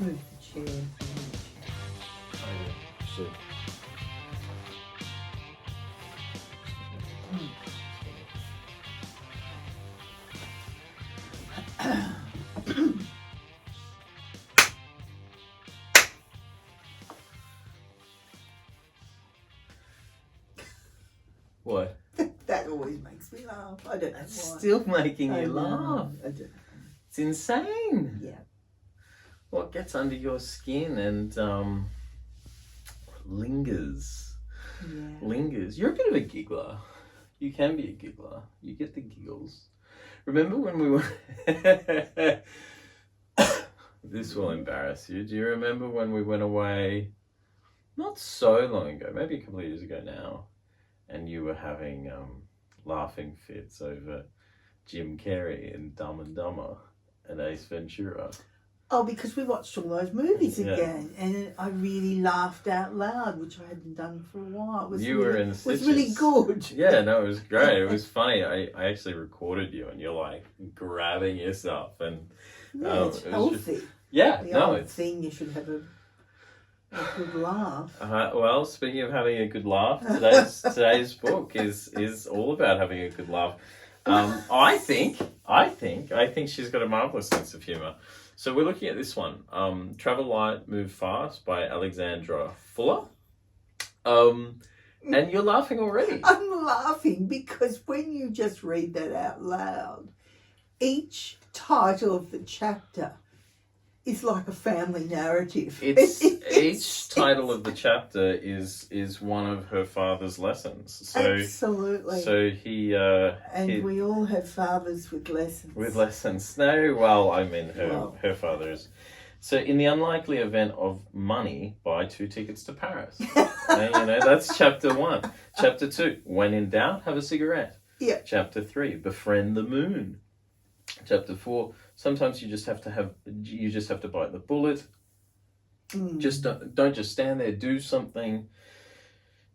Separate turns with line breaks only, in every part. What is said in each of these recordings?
I've moved the chair.
Oh, yeah. Shit. What?
That always makes me laugh. I don't know why.
Still making you laugh.
I don't know.
It's insane.
Yeah.
What gets under your skin and lingers.
Yeah.
Lingers. You're a bit of a giggler. You can be a giggler. You get the giggles. Remember when we were... This will embarrass you. Do you remember when we went away, not so long ago, maybe a couple of years ago now, and you were having laughing fits over Jim Carrey in Dumb and Dumber and Ace Ventura?
Oh, because we watched all those movies
Yeah.
again, and I really laughed out loud, which I hadn't done for a while. It was
You
really,
were in
was
stitches.
really good.
Yeah, no, it was great. It was funny. I actually recorded you, and you're like grabbing yourself, and
Yeah, it's
it was
healthy.
just- yeah,
The
no,
old
it's
thing, you should have a good laugh.
well. Speaking of having a good laugh, today's book is all about having a good laugh. I think she's got a marvelous sense of humor. So we're looking at this one, Travel Light, Move Fast by Alexandra Fuller. And you're laughing already.
I'm laughing because when you just read that out loud, each title of the chapter is like a family narrative.
Each title of the chapter is one of her father's lessons. So
absolutely.
So he
we all have fathers with lessons.
with lessons. No, well, I mean her father's. So in the unlikely event of money, buy 2 tickets to Paris. And, that's chapter 1. Chapter 2, when in doubt, have a cigarette.
Yeah.
Chapter 3, befriend the moon. Chapter 4, sometimes you just have to bite the bullet. Just don't just stand there, do something.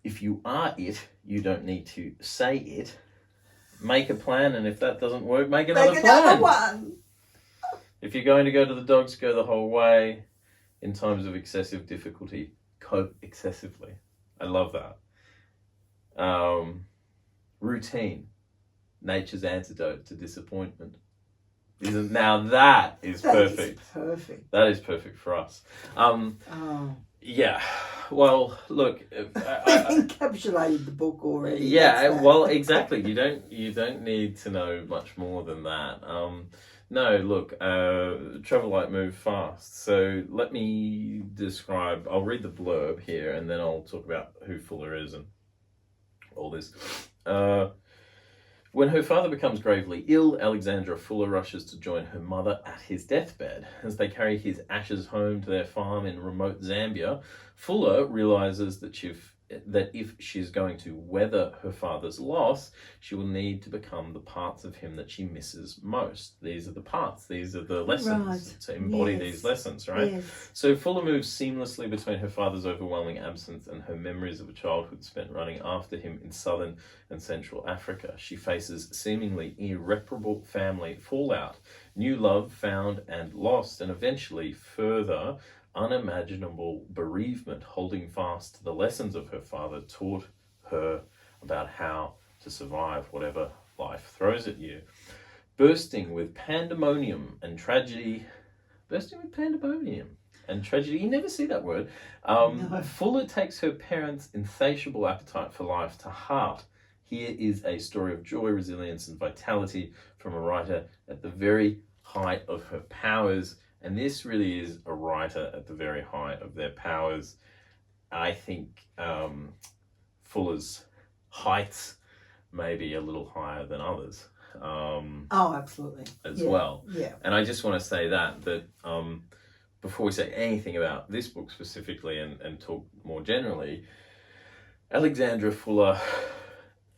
If you are it, you don't need to say it. Make a plan, and if that doesn't work, make another plan.
One.
If you're going to go to the dogs, go the whole way. In times of excessive difficulty, cope excessively. I love that. Routine, nature's antidote to disappointment. Now that is perfect.
Perfect.
That is perfect for us. Yeah. Well, look.
I've encapsulated the book already.
Yeah. Well, exactly. You don't need to know much more than that. No. Look. Travel Light, Move Fast. So let me describe. I'll read the blurb here, and then I'll talk about who Fuller is and all this. When her father becomes gravely ill, Alexandra Fuller rushes to join her mother at his deathbed. As they carry his ashes home to their farm in remote Zambia, Fuller realizes that if she's going to weather her father's loss, she will need to become the parts of him that she misses most. These are the parts, these are the lessons to embody these lessons, right?
Yes.
So Fuller moves seamlessly between her father's overwhelming absence and her memories of a childhood spent running after him in southern and central Africa. She faces seemingly irreparable family fallout, new love found and lost, and eventually further unimaginable bereavement, holding fast to the lessons of her father taught her about how to survive whatever life throws at you. Bursting with pandemonium and tragedy. You never see that word.
No.
Fuller takes her parents' insatiable appetite for life to heart. Here is a story of joy, resilience, and vitality from a writer at the very height of her powers. And this really is a writer at the very height of their powers. I think Fuller's heights may be a little higher than others.
Absolutely.
As well.
Yeah.
And I just want to say that before we say anything about this book specifically and talk more generally, Alexandra Fuller,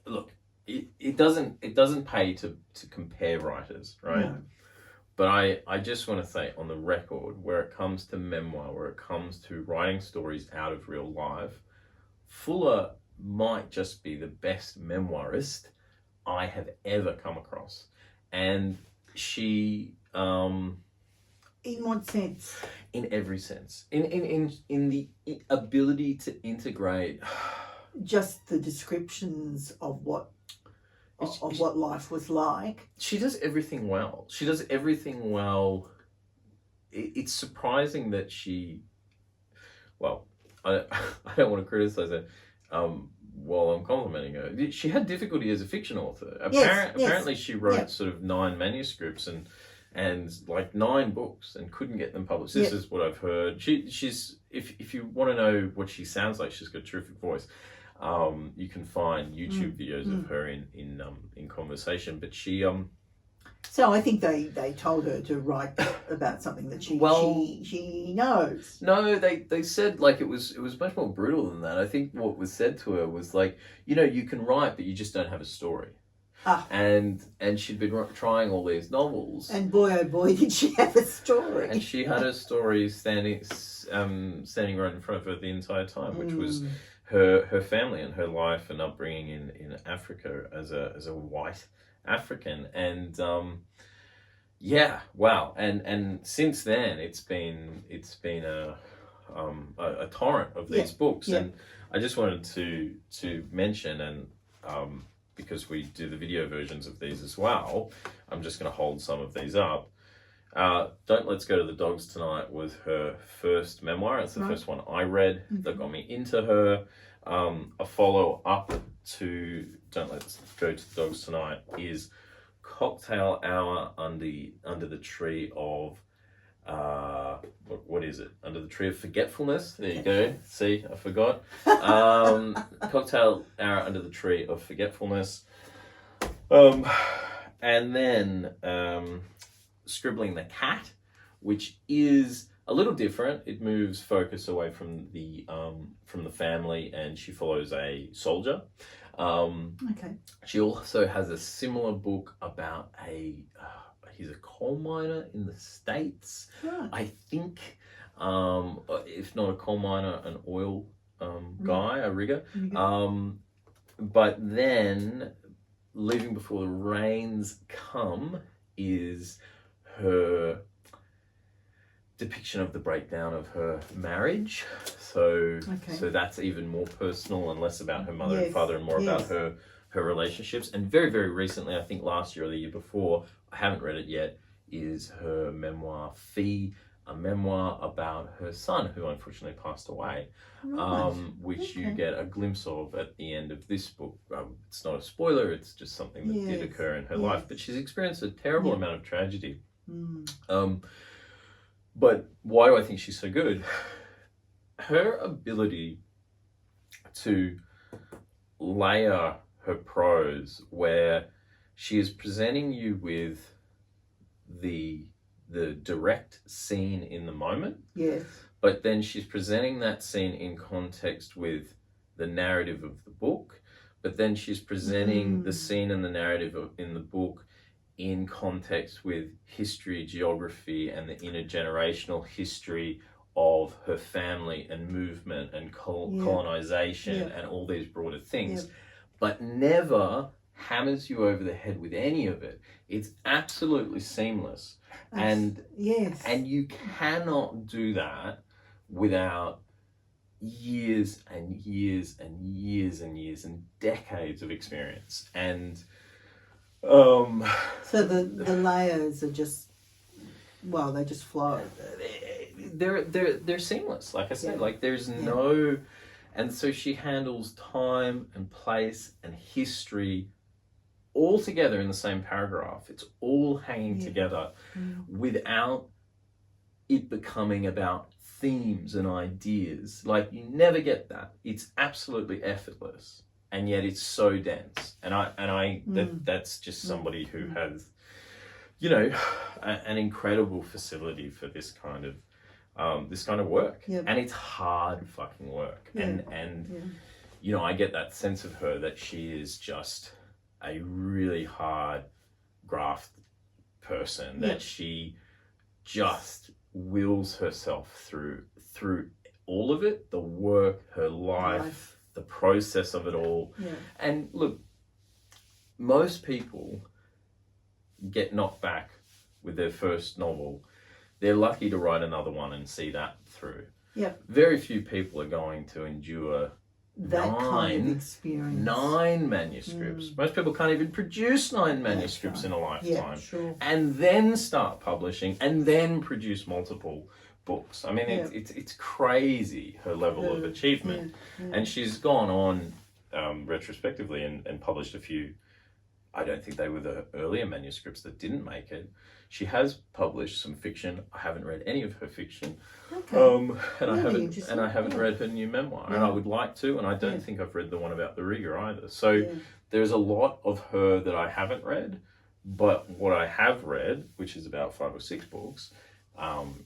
look, it doesn't pay to compare writers, right?
No.
But I just want to say on the record, where it comes to memoir, where it comes to writing stories out of real life, Fuller might just be the best memoirist I have ever come across. And she
In what sense?
In every sense. In the ability to integrate.
Just the descriptions of what life was like.
She does everything well. It's surprising that she, well, I don't want to criticize her while I'm complimenting her. She had difficulty as a fiction author. Apparently she wrote sort of 9 manuscripts and like 9 books and couldn't get them published. This is what I've heard. She's if you want to know what she sounds like, she's got a terrific voice. You can find YouTube videos of her in conversation, but she
So I think they told her to write about something that she knows.
No, they said like it was much more brutal than that. I think what was said to her was like, you can write, but you just don't have a story. And she'd been trying all these novels.
And boy, oh boy, did she have a story.
And she had a story standing right in front of her the entire time, which was her family and her life and upbringing in Africa as a white African. And wow. And since then it's been a torrent of these books. And I just wanted to mention, and because we do the video versions of these as well, I'm just going to hold some of these up. Don't Let's Go to the Dogs Tonight was her first memoir. It's the first one I read that got me into her. A follow-up to Don't Let's Go to the Dogs Tonight is Cocktail Hour under the Tree of what is it? Under the Tree of Forgetfulness. There you go. See, I forgot. Cocktail Hour Under the Tree of Forgetfulness. And then Scribbling the Cat, which is a little different. It moves focus away from the family, and she follows a soldier. She also has a similar book about he's a coal miner in the States. I think, if not a coal miner, an oil guy, a rigger. But then Leaving Before the Rains Come is her depiction of the breakdown of her marriage. So that's even more personal and less about her mother and father and more about her relationships. And very, very recently, I think last year or the year before, I haven't read it yet, is her memoir Fee, a memoir about her son who unfortunately passed away, which you get a glimpse of at the end of this book. It's not a spoiler, it's just something that did occur in her life, but she's experienced a terrible amount of tragedy. But why do I think she's so good? Her ability to layer her prose, where she is presenting you with the direct scene in the moment, but then she's presenting that scene in context with the narrative of the book, but then she's presenting the scene and the narrative in the book in context with history, geography, and the intergenerational history of her family and movement and colonization and all these broader things, but never hammers you over the head with any of it. It's absolutely seamless. And you cannot do that without years and years and years and years and decades of experience. And so
the layers are just, well, they just flow.
They're seamless, like I said. Like there's no, and so she handles time and place and history all together in the same paragraph. It's all hanging together without it becoming about themes and ideas. Like you never get that. It's absolutely effortless, and yet it's so dense. That's just somebody who has, an incredible facility for this kind of work. And it's hard fucking work. And I get that sense of her that she is just a really hard graft person, that she just wills herself through all of it, the work, her life, the process of it all. And look, most people get knocked back with their first novel they're lucky to write another one and see that through.
Yep.
Very few people are going to endure
that kind of experience.
9 manuscripts. Most people can't even produce 9 manuscripts in a lifetime.
Yeah, sure.
And then start publishing and then produce multiple books. I mean, it's crazy, her level of achievement. And she's gone on retrospectively and published a few. I don't think they were the earlier manuscripts that didn't make it. She has published some fiction. I haven't read any of her fiction.
Okay.
And I haven't read her new memoir. And I would like to, and I don't think I've read the one about the rigger either. So there's a lot of her that I haven't read, but what I have read, which is about 5 or 6 books,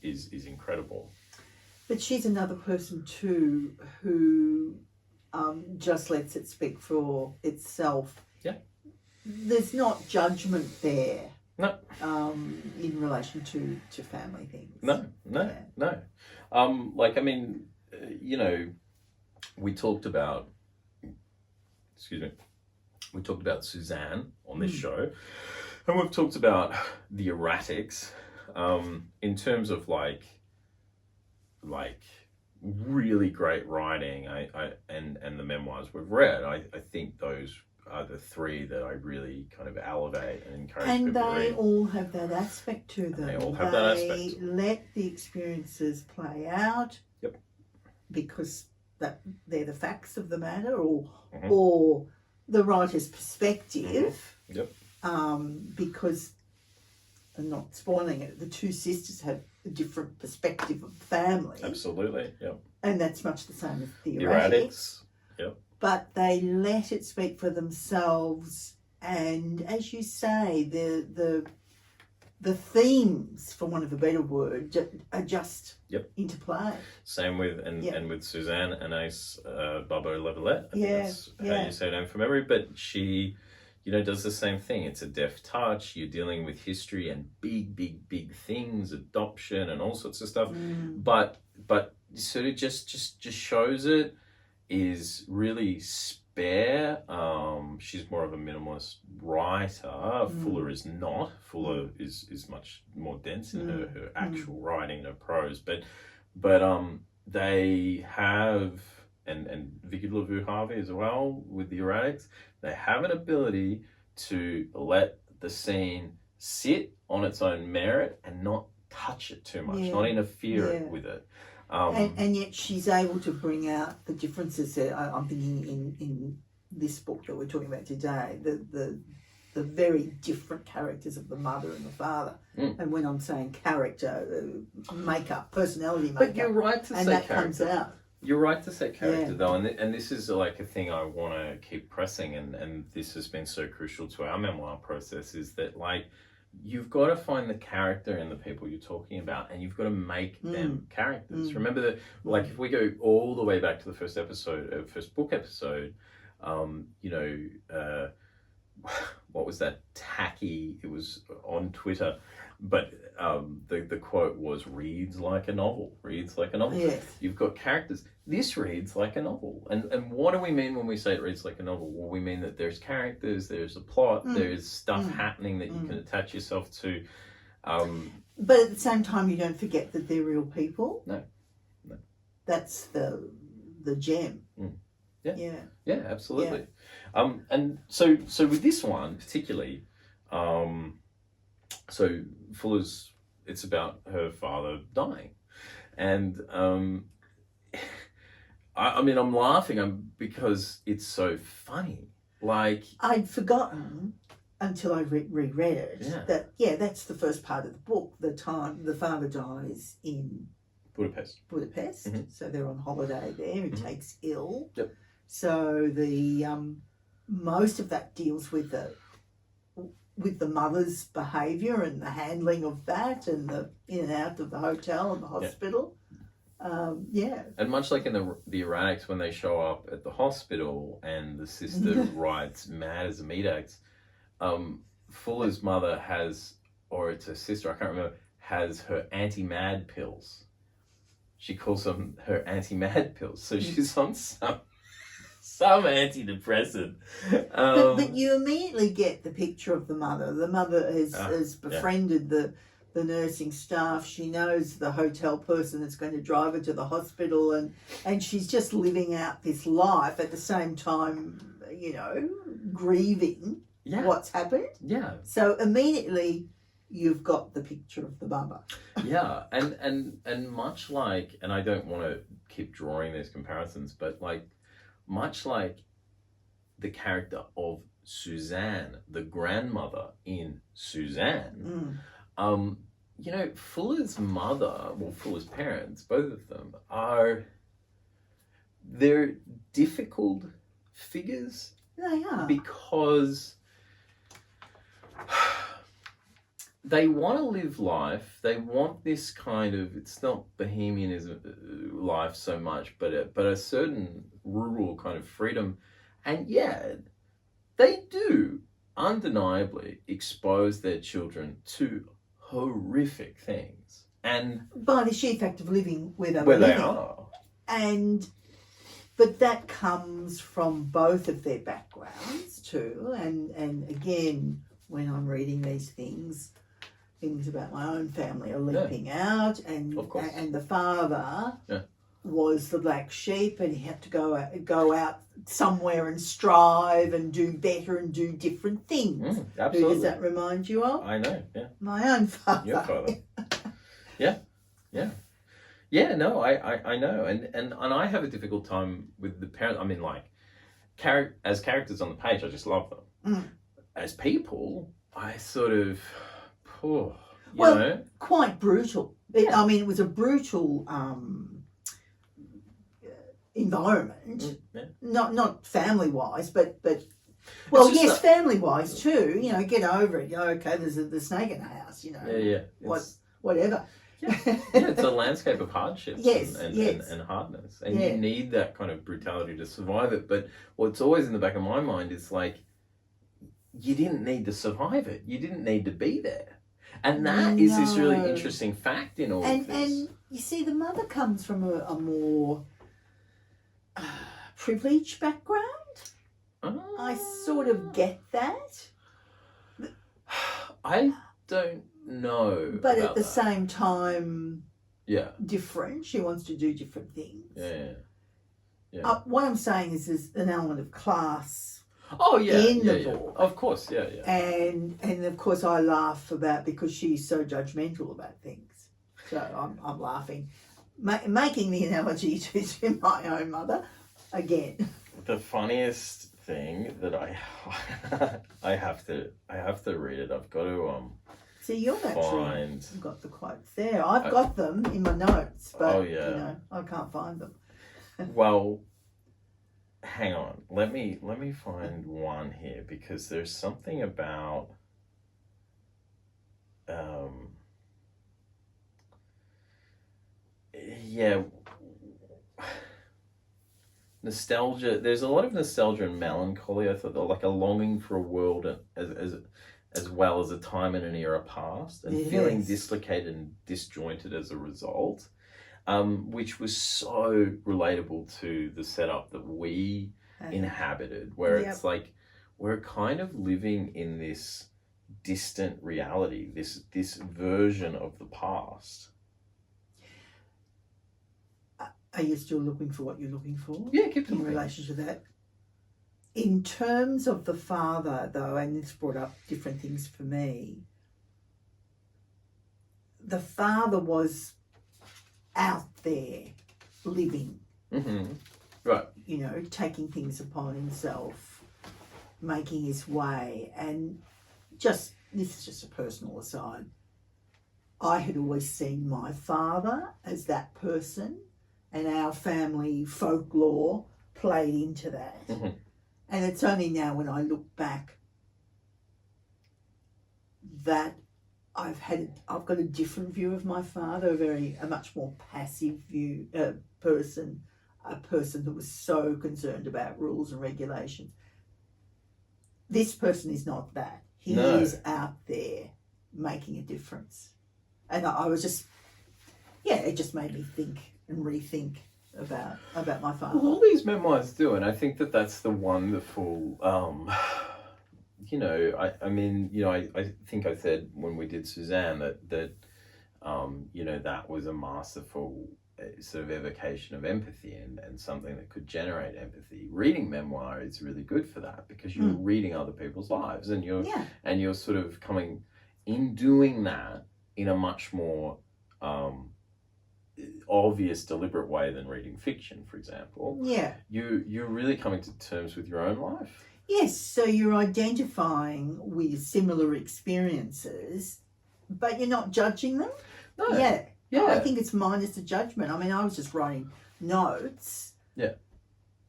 is incredible.
But she's another person too who just lets it speak for itself.
Yeah.
There's not judgment there.
No.
In relation to family things.
No. Like, I mean, you know, we talked about Suzanne on this show, and we've talked about the erratics, in terms of like really great writing. And the memoirs we've read, I think those are the 3 that I really kind of elevate and encourage people to read.
And they all have that aspect to them.
They all have that aspect.
They let the experiences play out.
Yep.
Because they're the facts of the matter, or the writer's perspective.
Yep.
Because, and not spoiling it, the 2 sisters have a different perspective of family.
Absolutely. Yep.
And that's much the same as the
erratics. Yep.
But they let it speak for themselves, and as you say, the themes, for want of a better word, are just into play.
Same with and with Suzanne Anais Barbeau-Lavalette. I think that's how you say her name from memory. But she, you know, does the same thing. It's a deft touch. You're dealing with history and big things, adoption and all sorts of stuff. But sort of just shows it. Is really spare. She's more of a minimalist writer. Fuller is not. Fuller is much more dense in her actual writing and her prose. But they have, and Vicki Laveau-Harvie as well with the erratics, they have an ability to let the scene sit on its own merit and not touch it too much, not interfere with it.
And yet she's able to bring out the differences that I'm thinking in this book that we're talking about today, the very different characters of the mother and the father. And when I'm saying character, makeup, personality makeup.
But you're right to say character. And that
comes out.
You're right to say character though, and this is like a thing I want to keep pressing, and this has been so crucial to our memoir process, is that like, you've got to find the character in the people you're talking about, and you've got to make them characters. Remember that, like, if we go all the way back to the first book episode, you know, what was that tacky? It was on Twitter, but the quote was, "Reads like a novel. Reads like a novel."
Yes.
You've got characters. This reads like a novel, and what do we mean when we say it reads like a novel? Well, we mean that there's characters, there's a plot, there's stuff happening that you can attach yourself to.
But at the same time, you don't forget that they're real people.
No.
That's the gem.
Yeah, absolutely. And so with this one particularly, so Fuller's, it's about her father dying, and I mean, I'm laughing because it's so funny. Like,
I'd forgotten until I reread it that that's the first part of the book. The time the father dies in
Budapest.
So they're on holiday there. He takes ill.
Yep.
So the most of that deals with the mother's behaviour and the handling of that, and the in and out of the hotel and the hospital.
And much like in the erratics, when they show up at the hospital and the sister writes mad as a meat axe, Fuller's mother has, or it's her sister, I can't remember, has her anti-mad pills. She calls them her anti-mad pills. So she's on some antidepressant.
But you immediately get the picture of the mother. The mother has befriended the the nursing staff. She knows the hotel person that's going to drive her to the hospital, and she's just living out this life at the same time, you know, grieving what's happened.
Yeah.
So immediately you've got the picture of the mother.
Yeah, and much like, and I don't want to keep drawing these comparisons, but like, much like the character of Suzanne, the grandmother in Suzanne, you know, Fuller's parents, both of them, they're difficult figures.
They are.
Because they want to live life. They want this kind of, it's not bohemianism life so much, but a certain rural kind of freedom. And yet, they do undeniably expose their children to horrific things. And
by the sheer fact of living where they
are.
But that comes from both of their backgrounds too. And again, when I'm reading these things about my own family are leaping out, and the father was the black sheep, and he had to go out somewhere and strive and do better and do different things.
Absolutely.
Who does that remind you of?
I know, yeah.
My own father.
Your father. Yeah, no, I know. And I have a difficult time with the parents. I mean, like, as characters on the page, I just love them. As people, I sort of, you know.
Quite brutal. I mean, it was a brutal environment. Not family-wise, but yes, family-wise too. You know, get over it. You know, okay, there's the snake in the house. You know, whatever.
It's a landscape of hardships and hardness, and you need that kind of brutality to survive it. But what's always in the back of my mind is like, you didn't need to survive it. You didn't need to be there. And that is this really interesting fact in all of this.
And you see, the mother comes from a more privileged background. I sort of get that.
I don't know.
But at the same time, different. She wants to do different things.
Yeah.
What I'm saying is there's an element of class.
In
the book.
Of course,
And of course I laugh about, because she's so judgmental about things. So I'm laughing, making the analogy to my own mother again.
The funniest thing that I have to read it. I've got to
See, you've actually got the quotes there. I've got them in my notes, but you know, I can't find them.
Well, hang on. Let me find one here, because there's something about nostalgia. There's a lot of nostalgia and melancholy. I thought, like a longing for a world as well as a time and an era past, and feeling dislocated and disjointed as a result. Which was so relatable to the setup that we inhabited, where it's like we're kind of living in this distant reality, this version of the past.
Are you still looking for what you're looking for?
Yeah, keep talking.
In relation to that. In terms of the father, though, and this brought up different things for me, the father was out there living,
right?
You know, taking things upon himself, making his way, and this is just a personal aside. I had always seen my father as that person, and our family folklore played into that. And it's only now when I look back that I've got a different view of my father, a much more passive person, a person who was so concerned about rules and regulations. This person is not that. He is out there making a difference. And I was just, it just made me think and rethink about my father.
Well, all these memoirs do, and I think that that's the wonderful, you know, I mean, you know, I think I said when we did Suzanne that that was a masterful sort of evocation of empathy and something that could generate empathy. Reading memoir is really good for that, because you're reading other people's lives, and you're sort of coming in doing that in a much more obvious, deliberate way than reading fiction, for example.
Yeah.
You're really coming to terms with your own life.
Yes, so you're identifying with similar experiences, but you're not judging them.
No.
Yeah.
Yeah.
I think it's minus the judgment. I mean, I was just writing notes.
Yeah.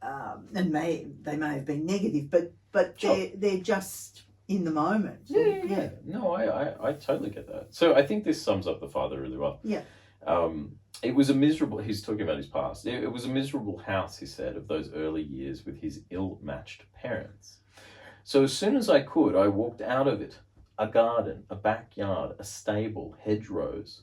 And they may have been negative, but
Sure.
they're just in the moment.
Yeah. No, I totally get that. So I think this sums up the father really well.
Yeah.
It was a miserable, he's talking about his past. It was a miserable house, he said, of those early years with his ill-matched parents. So as soon as I could, I walked out of it. A garden, a backyard, a stable, hedgerows.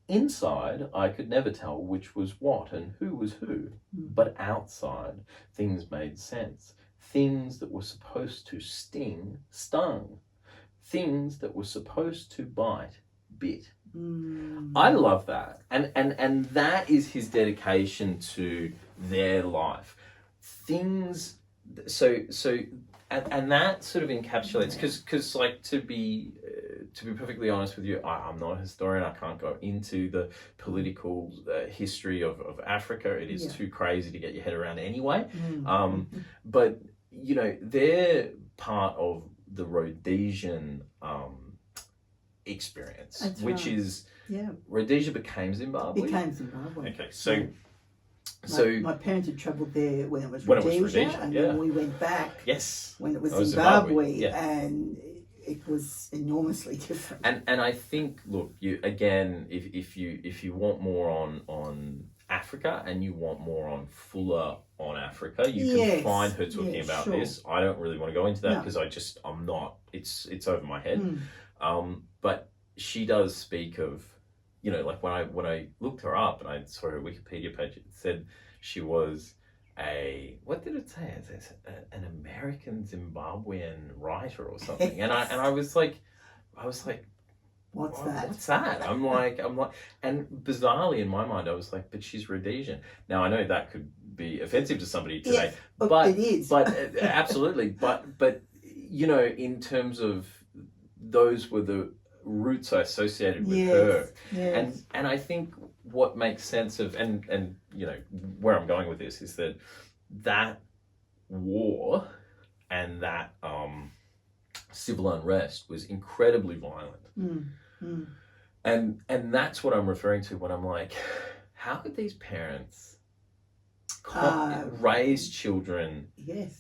Inside, I could never tell which was what and who was who. But outside, things made sense. Things that were supposed to sting, stung. Things that were supposed to bite, bit. I love that. And that is his dedication to their life. Things, and that sort of encapsulates, because like, to be perfectly honest with you, I'm not a historian. I can't go into the political history of Africa. It is too crazy to get your head around anyway. But, they're part of the Rhodesian experience.
That's
which
right.
is,
Yeah.
Rhodesia became Zimbabwe.
Became Zimbabwe.
Okay, so
my parents had travelled there when it was
Rhodesia,
Rhodesia, and
yeah.
then we went back
Yes.
when it was
That was
Zimbabwe,
Zimbabwe, yeah.
and it was enormously different.
And I think, look, you again, if you want more on Africa and you want more on Fuller on Africa, you can find her talking about this. I don't really want to go into that because I'm not. It's over my head. But she does speak of, like when I looked her up and I saw her Wikipedia page, it said she was what did it say? It's an American Zimbabwean writer or something. And I was like,
What's that?
What's that? I'm like, and bizarrely in my mind, I was like, but she's Rhodesian. Now I know that could be offensive to somebody today, but
it is.
But absolutely, but in terms of those were the roots I associated with her, and I think what makes sense of and where I'm going with this is that war and that civil unrest was incredibly violent. And that's what I'm referring to when I'm like, how could these parents raise children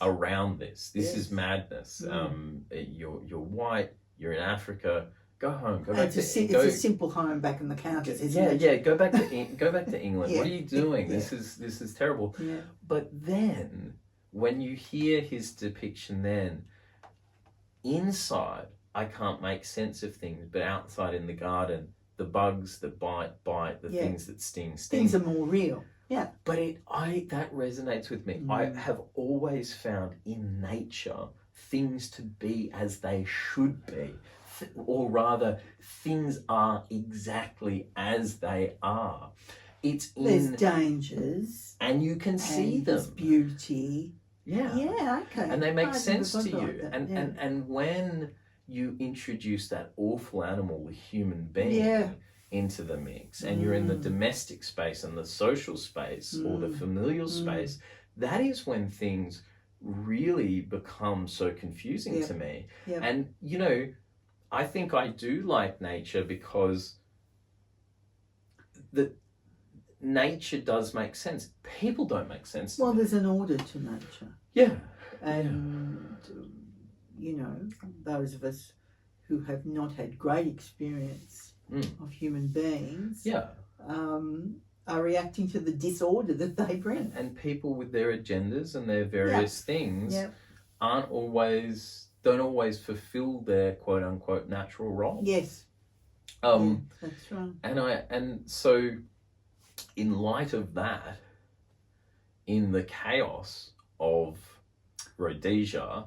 around this? This is madness. You're white, you're in Africa, go home, go back
it's a simple home back in the counties, isn't it?
Yeah, go back to England. What are you doing? This is terrible.
Yeah.
But then when you hear his depiction, then inside I can't make sense of things, but outside in the garden, the bugs that bite, the things that sting.
Things are more real. Yeah.
But that resonates with me. I have always found in nature things to be as they should be. Or rather, things are exactly as they are.
There's dangers.
And you can see them.
There's beauty.
Yeah.
Yeah, okay.
And they make sense to
forgot
you.
that,
And when you introduce that awful animal, the human being, into the mix, and you're in the domestic space and the social space or the familial space, that is when things really become so confusing to me. Yeah. And, I think I do like nature because nature does make sense. People don't make sense.
Well, there's an order to nature.
Yeah.
And, those of us who have not had great experience of human beings are reacting to the disorder that they bring.
And people with their agendas and their various things don't always fulfill their quote unquote natural role.
Yes. That's right.
And so in light of that, in the chaos of Rhodesia,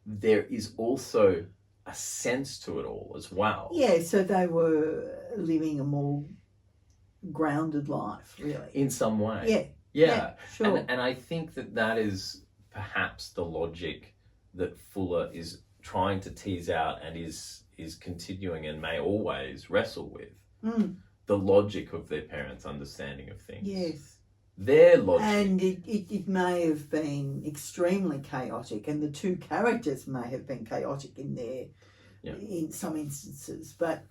there is also a sense to it all as well.
Yeah, so they were living a more grounded life, really.
In some way.
Yeah.
Yeah.
Sure.
And I think that is perhaps the logic that Fuller is trying to tease out and is continuing and may always wrestle with. The logic of their parents' understanding of things.
Yes.
Their logic.
And it may have been extremely chaotic, and the two characters may have been chaotic in some instances, but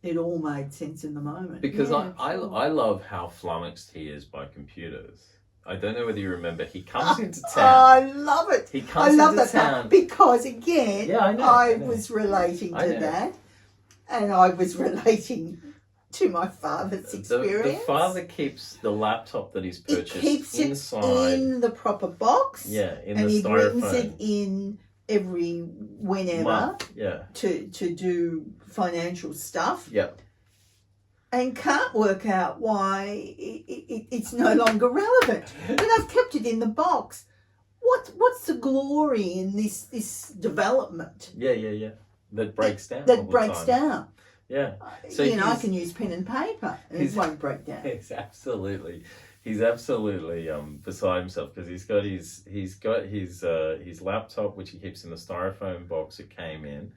it all made sense in the moment.
Because I love how flummoxed he is by computers. I don't know whether you remember, he comes into town.
I love it.
He comes into town.
Because, again, I
know.
was relating to that, and I was relating to my father's experience.
The father keeps the laptop that he's purchased inside.
It in the proper box.
Yeah, in
and
the styrofoam.
And he brings it in whenever to do financial stuff.
Yep.
And can't work out why it's no longer relevant. But I've kept it in the box. What's the glory in this development?
Yeah. That breaks down.
That breaks down.
Yeah. So
I can use pen and paper and it won't break down.
He's absolutely beside himself because he's got his laptop which he keeps in the styrofoam box it came in.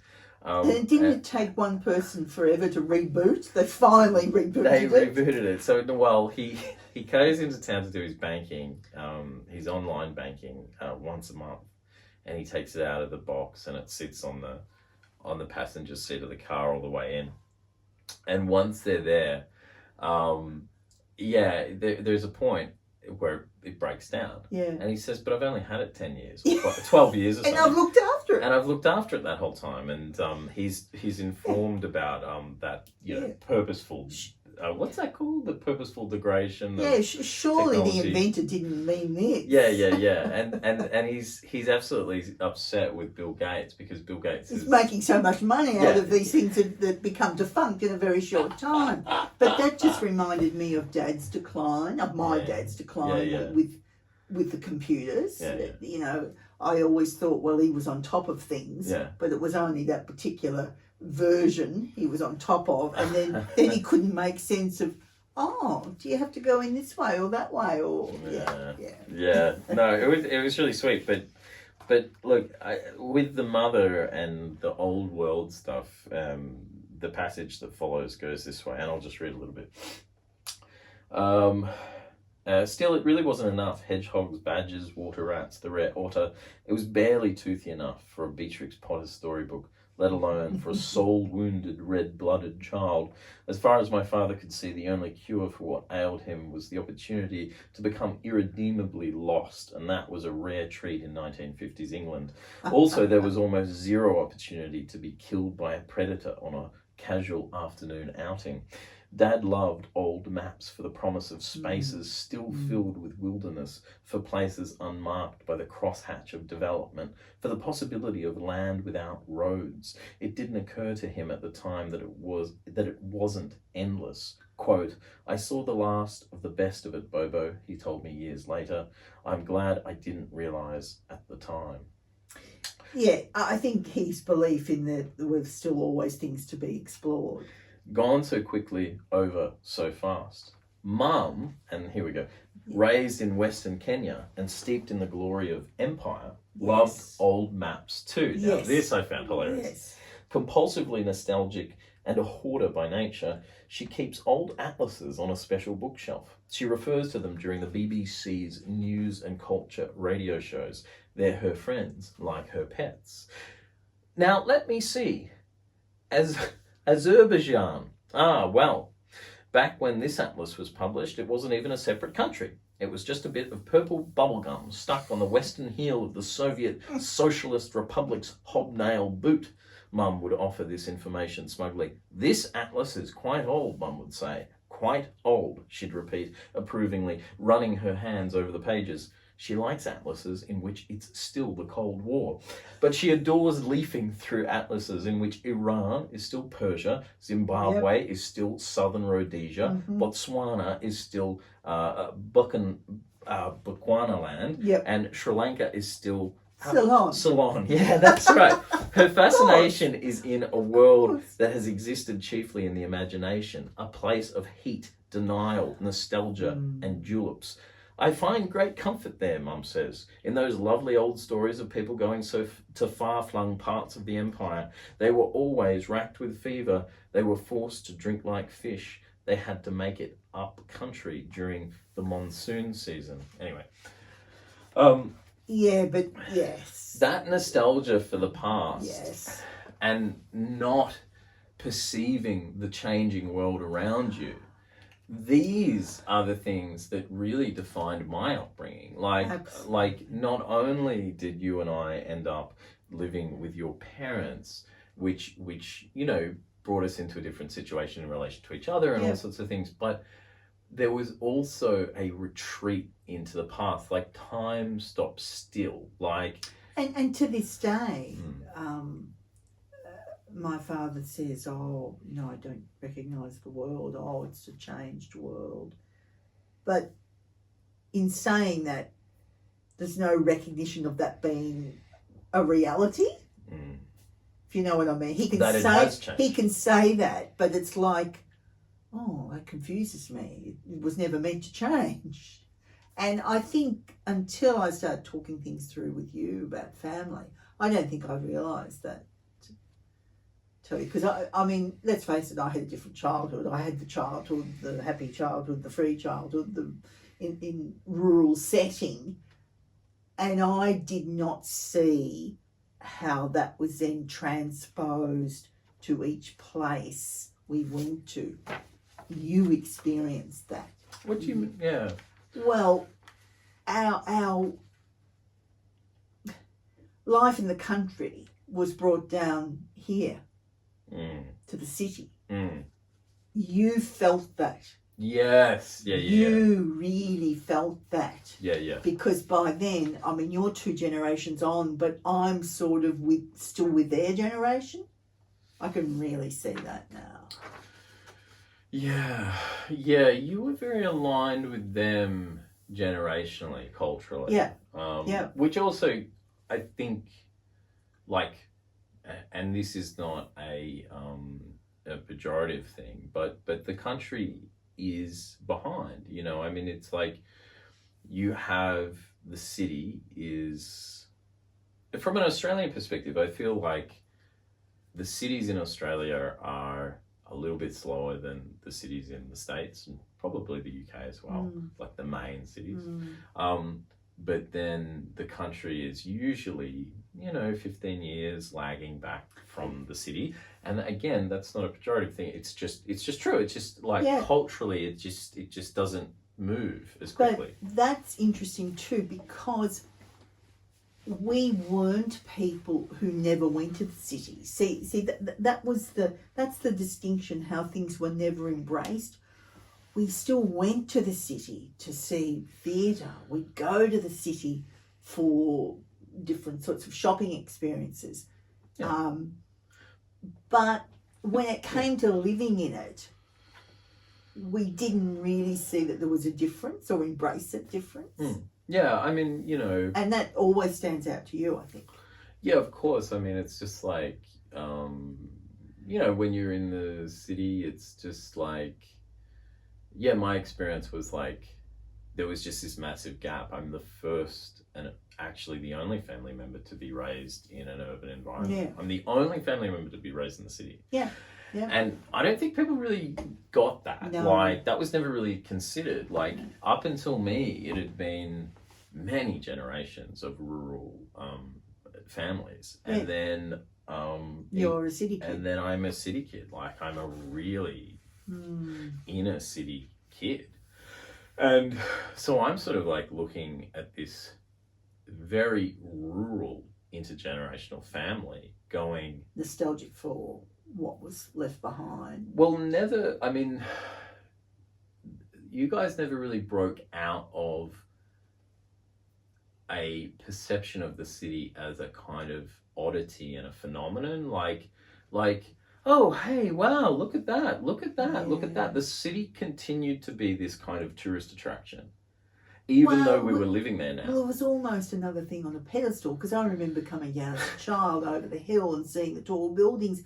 And didn't it take one person forever to reboot? They finally rebooted it.
They rebooted it. So, well, he goes into town to do his banking, his online banking, once a month, and he takes it out of the box and it sits on the passenger seat of the car all the way in. And once they're there, there's a point where it breaks down.
Yeah.
And he says, but I've only had it 10 years, 12 years or something.
And I've looked after it.
And I've looked after it that whole time. And he's informed about that, purposeful, what's that called? The purposeful degradation of
surely
technology.
the inventor didn't mean this.
Yeah. And he's absolutely upset with Bill Gates because Bill Gates is
making so much money out of these things that become defunct in a very short time. But that just reminded me of Dad's decline, of my dad's decline with the computers. I always thought, well, he was on top of things, but it was only that particular version he was on top of, and then he couldn't make sense of, do you have to go in this way or that way, or no,
it was really sweet, but look, with the mother and the old world stuff, the passage that follows goes this way, and I'll just read a little bit. Still, it really wasn't enough. Hedgehogs, badgers, water rats, the rare otter. It was barely toothy enough for a Beatrix Potter storybook, let alone for a soul-wounded, red-blooded child. As far as my father could see, the only cure for what ailed him was the opportunity to become irredeemably lost, and that was a rare treat in 1950s England. Also, there was almost zero opportunity to be killed by a predator on a casual afternoon outing. Dad loved old maps for the promise of spaces still filled with wilderness, for places unmarked by the crosshatch of development, for the possibility of land without roads. It didn't occur to him at the time that it wasn't endless. Quote, I saw the last of the best of it, Bobo, he told me years later. I'm glad I didn't realise at the time.
Yeah, I think his belief in that there were still always things to be explored.
Gone so quickly, over so fast. Mum, and here we go, raised in Western Kenya and steeped in the glory of empire, loved old maps too. Now this I found hilarious.
Yes.
Compulsively nostalgic and a hoarder by nature, she keeps old atlases on a special bookshelf. She refers to them during the BBC's news and culture radio shows. They're her friends, like her pets. Now, let me see. Azerbaijan. Back when this atlas was published, it wasn't even a separate country. It was just a bit of purple bubblegum stuck on the western heel of the Soviet Socialist Republic's hobnail boot. Mum would offer this information smugly. This atlas is quite old, Mum would say. Quite old, she'd repeat approvingly, running her hands over the pages. She likes atlases in which it's still the Cold War. But she adores leafing through atlases in which Iran is still Persia, Zimbabwe is still Southern Rhodesia, Botswana is still Bechuanaland, and Sri Lanka is still
Salon.
Yeah, that's right. Her fascination is in a world that has existed chiefly in the imagination, a place of heat, denial, nostalgia, and juleps. I find great comfort there, Mum says, in those lovely old stories of people going to far-flung parts of the empire. They were always racked with fever. They were forced to drink like fish. They had to make it up country during the monsoon season. Anyway.
Yeah, but yes.
That nostalgia for the past.
Yes.
And not perceiving the changing world around you. These are the things that really defined my upbringing. Like not only did you and I end up living with your parents, which brought us into a different situation in relation to each other and all sorts of things, but there was also a retreat into the past, like time stopped still, like...
And to this day, my father says, oh, no, I don't recognise the world. Oh, it's a changed world. But in saying that, there's no recognition of that being a reality. If you know what I mean. He can say that, but it's like, oh, that confuses me. It was never meant to change. And I think until I started talking things through with you about family, I don't think I realised that. Tell you, because I mean, let's face it, I had a different childhood. I had the childhood, the happy childhood, the free childhood, in rural setting, and I did not see how that was then transposed to each place we went to. You experienced that.
What do you mean? Yeah.
Well, our life in the country was brought down here to the city. You felt that.
Yes. Yeah.
You really felt that.
Yeah.
Because by then, I mean, you're 2 generations on, but I'm sort of still with their generation. I can really see that now.
Yeah, you were very aligned with them generationally, culturally.
Yeah.
Which also, I think, like, and this is not a pejorative thing, but the country is behind, I mean, it's like you have the city is, from an Australian perspective, I feel like the cities in Australia are a little bit slower than the cities in the States and probably the UK as well, like the main cities. But then the country is usually, 15 years lagging back from the city. And again, that's not a pejorative thing. It's just true. It's just like culturally, it just doesn't move as quickly.
But that's interesting too, because we weren't people who never went to the city. See, that's the distinction, how things were never embraced. We still went to the city to see theatre. We'd go to the city for different sorts of shopping experiences.
Yeah.
But when it came to living in it, we didn't really see that there was a difference or embrace that difference.
Yeah, I mean,
And that always stands out to you, I think.
Yeah, of course. I mean, it's just like, when you're in the city, it's just like, my experience was like, there was just this massive gap. I'm the first and actually the only family member to be raised in an urban environment.
Yeah.
I'm the only family member to be raised in the city.
Yeah.
And I don't think people really got that.
No.
Like, that was never really considered. Like, up until me, it had been many generations of rural families. And then...
you're a city kid.
And then I'm a city kid. Like, I'm a really inner city kid. And so I'm sort of like looking at this very rural intergenerational family going...
Nostalgic for what was left behind.
Well, never, I mean, you guys never really broke out of a perception of the city as a kind of oddity and a phenomenon, like, oh, hey, wow, look at that, look at that. The city continued to be this kind of tourist attraction. even though we were living there now.
Well, it was almost another thing on a pedestal, because I remember coming down as a child over the hill and seeing the tall buildings.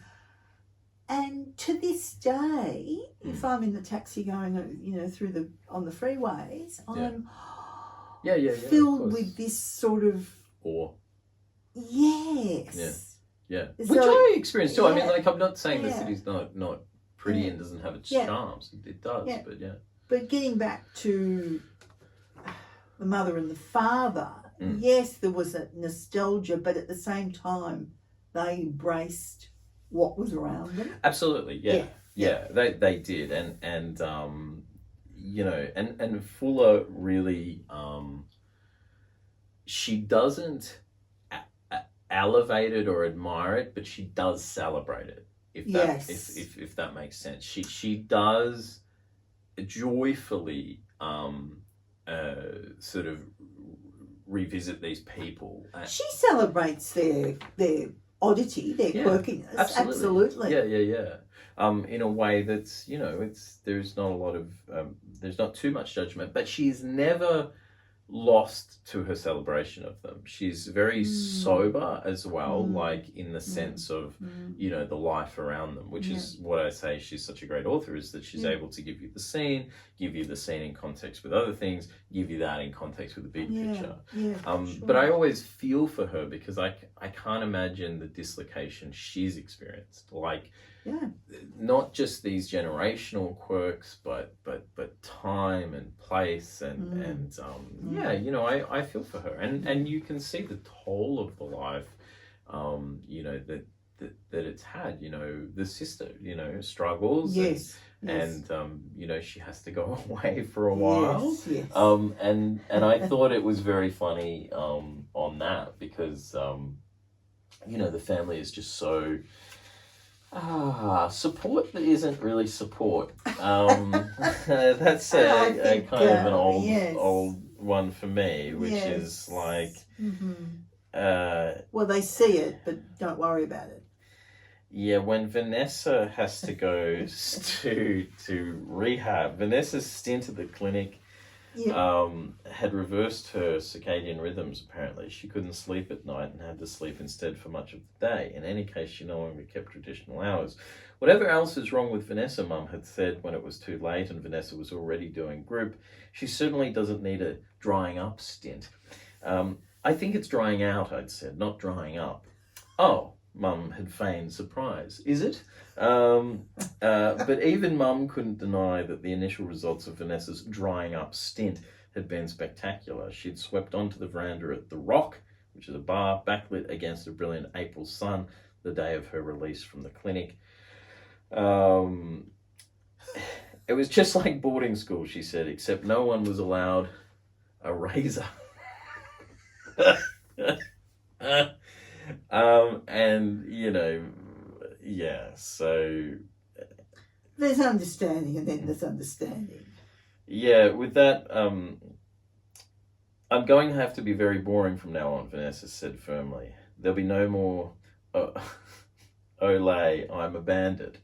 And to this day, if I'm in the taxi going, on the freeways, I'm filled with this sort of
awe.
Yes.
Yeah.
So,
which I experienced too.
yeah.
I mean, like, I'm not saying the
Yeah.
city's not pretty
Yeah.
and doesn't have its
Yeah.
charms. It does,
Yeah.
but yeah.
But getting back to the mother and the father,
Mm.
yes, there was a nostalgia, but at the same time, they embraced what was around them.
Absolutely, yeah. They did, and and Fuller really, she doesn't elevate it or admire it, but she does celebrate it. If that makes sense, she does joyfully sort of revisit these people.
She celebrates their oddity, their quirkiness. Absolutely.
Yeah. In a way that's, there's not a lot of, there's not too much judgment, but she's never lost to her celebration of them. She's very sober as well, like in the sense of, the life around them, which is what I say she's such a great author, is that she's able to give you the scene in context with other things, give you that in context with the big picture.
Sure.
But I always feel for her, because I can't imagine the dislocation she's experienced. Like, not just these generational quirks, but time and place and I feel for her, and you can see the toll of the life, that it's had. The sister, struggles.
Yes.
And she has to go away for a while.
Yes.
And I thought it was very funny on that, because the family is just so support that isn't really support. That's a kind of an old one for me, which is like
well, they see it, but don't worry about it.
Yeah, when Vanessa has to go to rehab, Vanessa's stint at the clinic had reversed her circadian rhythms, apparently. She couldn't sleep at night and had to sleep instead for much of the day. In any case, she no longer kept traditional hours. Whatever else is wrong with Vanessa, Mum had said when it was too late and Vanessa was already doing group, she certainly doesn't need a drying up stint. I think it's drying out, I'd said, not drying up. Oh, Mum had feigned surprise. Is it? But even Mum couldn't deny that the initial results of Vanessa's drying up stint had been spectacular. She'd swept onto the veranda at The Rock, which is a bar, backlit against a brilliant April sun, the day of her release from the clinic. It was just like boarding school, she said, except no one was allowed a razor. So
there's understanding, and then there's understanding.
Yeah, with that, I'm going to have to be very boring from now on, Vanessa said firmly. There'll be no more, Olay, I'm abandoned.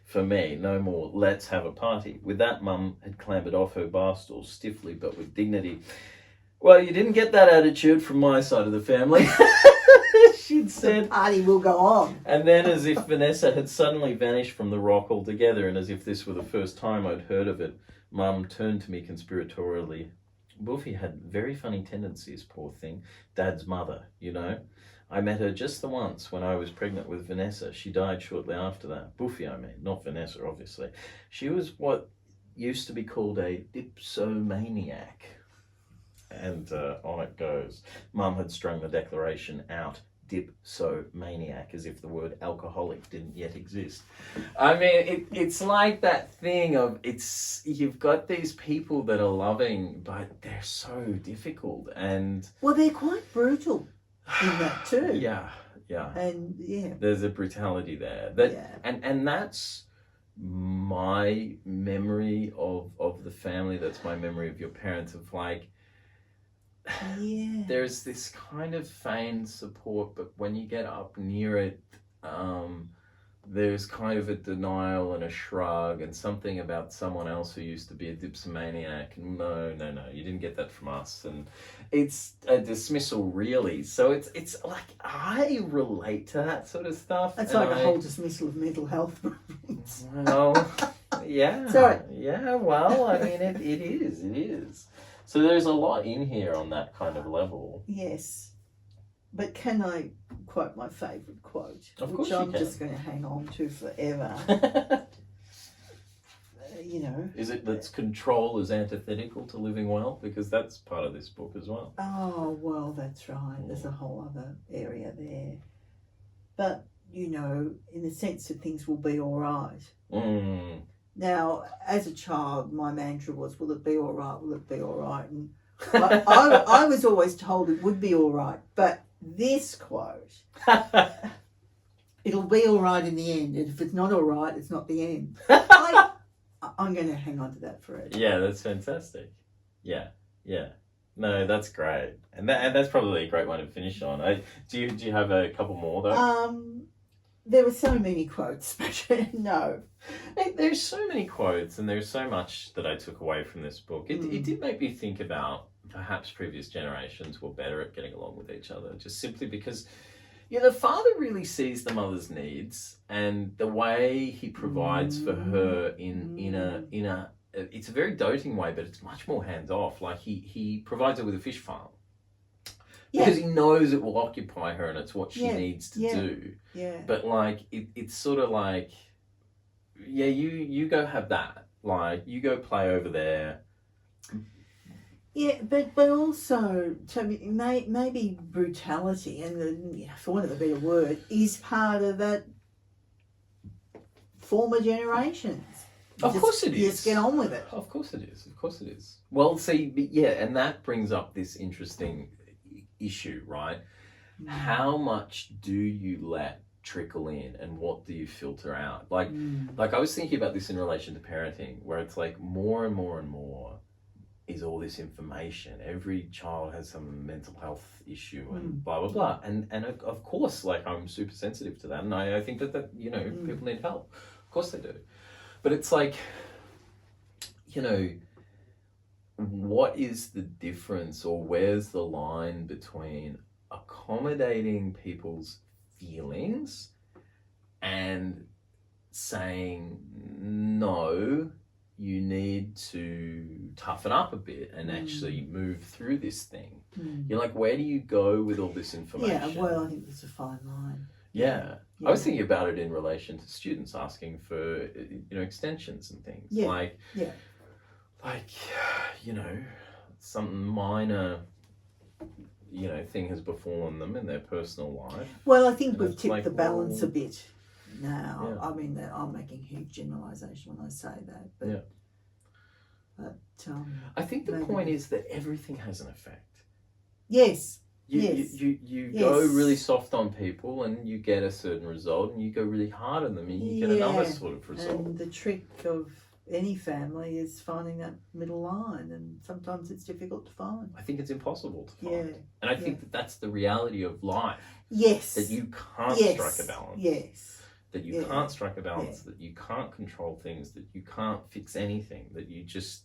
For me, no more, let's have a party. With that, Mum had clambered off her bar stool stiffly but with dignity. Well, you didn't get that attitude from my side of the family, she'd said.
The party will go on.
And then, as if Vanessa had suddenly vanished from The Rock altogether, and as if this were the first time I'd heard of it, Mum turned to me conspiratorially. Buffy had very funny tendencies, poor thing. Dad's mother, I met her just the once when I was pregnant with Vanessa. She died shortly after that. Buffy, I mean, not Vanessa, obviously. She was what used to be called a dipsomaniac. And on it goes. Mum had strung the declaration out, dipsomaniac, as if the word alcoholic didn't yet exist. I mean, it's like that thing of, you've got these people that are loving, but they're so difficult. And
well, they're quite brutal in that too.
Yeah.
And
there's a brutality there. And that's my memory of the family. That's my memory of your parents, of like, there's this kind of feigned support, but when you get up near it, there's kind of a denial and a shrug and something about someone else who used to be a dipsomaniac. No, you didn't get that from us. And it's a dismissal, really. So it's like, I relate to that sort of stuff.
It's like a whole dismissal of mental health problems.
Well, yeah.
Sorry.
Yeah, well, I mean, it is. So there's a lot in here on that kind of level.
Yes. But can I quote my favourite quote?
Of course
which I'm
you can.
just going to hang on to forever. You know.
Is it that control is antithetical to living well? Because that's part of this book as well.
Oh, well, that's right. There's a whole other area there. But, you know, in the sense that things will be all right.
Mm.
Now, as a child, my mantra was, will it be all right? Will it be all right? And I was always told it would be all right. But this quote, it'll be all right in the end. And if it's not all right, it's not the end. I'm going to hang on to that forever.
Yeah, that's fantastic. Yeah. No, that's great. And that's probably a great one to finish on. Do you have a couple more, though?
There were so many quotes, but no.
There's so many quotes, and there's so much that I took away from this book. It did make me think about perhaps previous generations were better at getting along with each other, just simply because, the father really sees the mother's needs, and the way he provides for her in a it's a very doting way, but it's much more hands off. Like he provides her with a fish farm.
Yeah.
Because he knows it will occupy her and it's what she needs to do.
Yeah.
But like it's sort of like, you go have that. Like, you go play over there.
Yeah, but also, maybe brutality, and for want of a better word, is part of that former generations.
Of course it is.
Just get on with it.
Of course it is. Well, see, and that brings up this interesting issue, right? How much do you let trickle in, and what do you filter out? Like I was thinking about this in relation to parenting, where it's like more and more and more is all this information. Every child has some mental health issue and blah blah blah, and of course, like, I'm super sensitive to that, and I think that people need help. Of course they do, but it's like, what is the difference, or where's the line between accommodating people's feelings and saying, no, you need to toughen up a bit and actually move through this thing? You're like, where do you go with all this information?
Yeah, well, I think there's a fine line.
Yeah. I was thinking about it in relation to students asking for, extensions and things. Like, some minor, thing has befallen them in their personal life.
Well, I think we've tipped the balance a bit now. Yeah. I mean, I'm making huge generalisation when I say that. But,
I think the point is that everything has an effect.
Yes.
You go really soft on people and you get a certain result, and you go really hard on them and you get another sort of result.
And the trick of any family is finding that middle line, and sometimes it's difficult to find.
I think it's impossible to find.
Yeah.
And I think that that's the reality of life.
Yes.
That you can't strike a balance.
Yes.
That you can't strike a balance, that you can't control things, that you can't fix anything, that you just,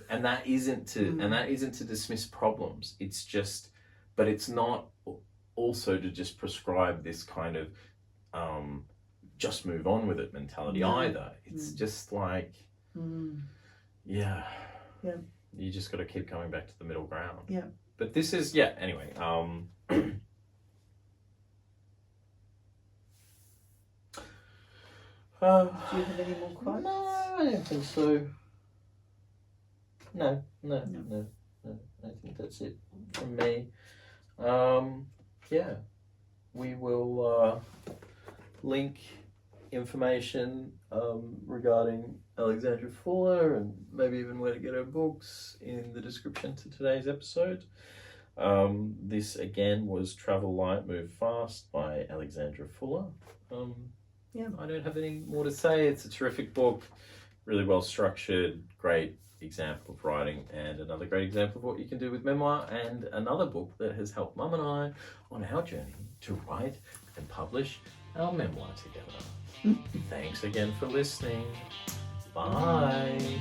and that isn't to dismiss problems. It's just, but it's not also to just prescribe this kind of just move on with it mentality either. It's just like, you just got to keep coming back to the middle ground.
Yeah.
But this is, anyway. Do
you have any more quotes?
No, I don't think so. No. I think that's it from me. We will link information regarding Alexandra Fuller, and maybe even where to get her books, in the description to today's episode. This again was Travel Light, Move Fast by Alexandra Fuller. I don't have any more to say. It's a terrific book, really well structured, great example of writing, and another great example of what you can do with memoir, and another book that has helped Mum and I on our journey to write and publish our memoir together. Thanks again for listening. Bye.